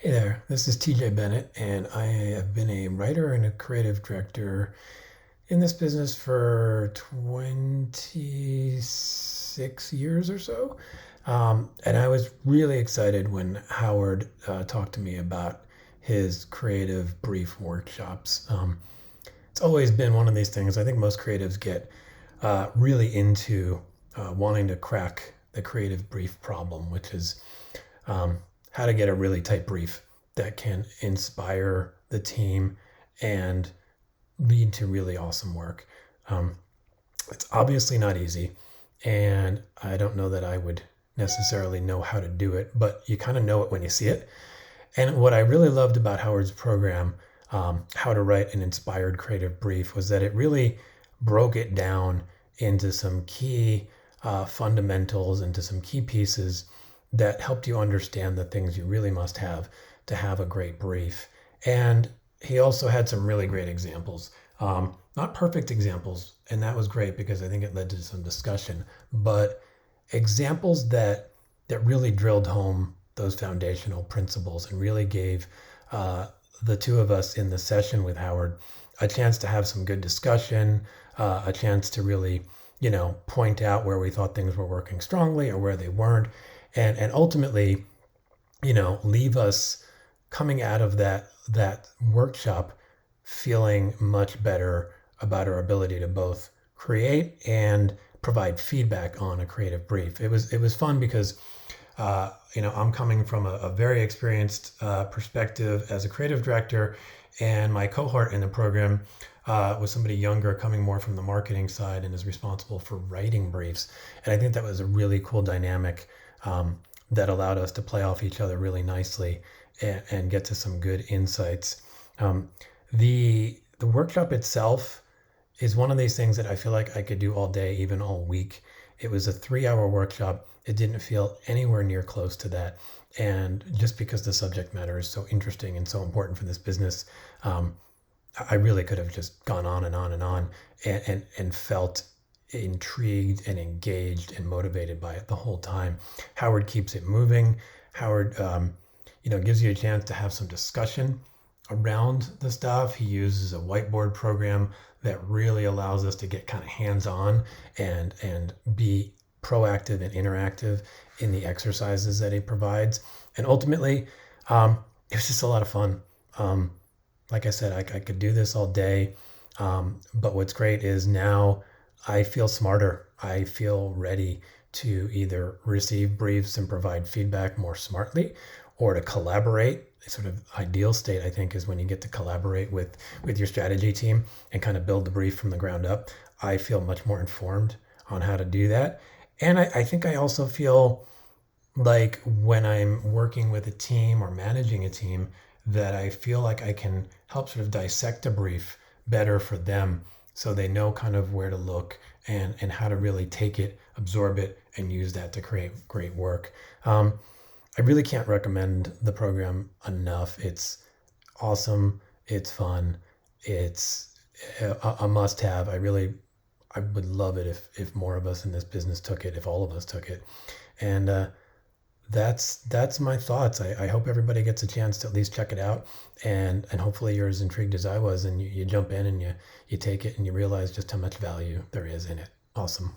Hey there, this is TJ Bennett, and I have been a writer and a creative director in this business for 26 years or so. And I was really excited when Howard talked to me about his creative brief workshops. It's always been one of these things. I think most creatives get really into wanting to crack the creative brief problem, which is um, how to get a really tight brief that can inspire the team and lead to really awesome work. Um, it's obviously not easy, and I don't know that I would necessarily know how to do it, but you kind of know it when you see it. And what I really loved about Howard's program, How to Write an Inspired Creative Brief, was that it really broke it down into some key fundamentals, into some key pieces that helped you understand the things you really must have to have a great brief. And he also had some really great examples. Not perfect examples, and that was great because I think it led to some discussion, but examples that really drilled home those foundational principles and really gave the two of us in the session with Howard a chance to have some good discussion, a chance to really, point out where we thought things were working strongly or where they weren't, and ultimately, leave us coming out of that workshop feeling much better about our ability to both create and provide feedback on a creative brief. It was fun because I'm coming from a very experienced perspective as a creative director, and my cohort in the program was somebody younger, coming more from the marketing side, and is responsible for writing briefs. And I think that was a really cool dynamic that allowed us to play off each other really nicely and get to some good insights. Um, the workshop itself is one of these things that I feel like I could do all day, even all week. It was a 3 hour workshop. It didn't feel anywhere near close to that. And just because the subject matter is so interesting and so important for this business, um, I really could have just gone on and on and on and felt intrigued and engaged and motivated by it the whole time. Howard keeps it moving. Howard, gives you a chance to have some discussion around the stuff. He uses a whiteboard program that really allows us to get kind of hands-on and be proactive and interactive in the exercises that he provides. And ultimately, it was just a lot of fun. Like I said, I could do this all day. But what's great is now I feel smarter. I feel ready to either receive briefs and provide feedback more smartly or to collaborate. A sort of ideal state, I think, is when you get to collaborate with your strategy team and kind of build the brief from the ground up. I feel much more informed on how to do that. And I think I also feel like when I'm working with a team or managing a team, that I feel like I can help sort of dissect a brief better for them so they know kind of where to look and how to really take it, absorb it, and use that to create great work. I really can't recommend the program enough. It's awesome. It's fun. It's a must have. I would love it if more of us in this business took it, if all of us took it. And that's my thoughts. I hope everybody gets a chance to at least check it out, and hopefully you're as intrigued as I was, and you jump in and you take it and you realize just how much value there is in it. Awesome.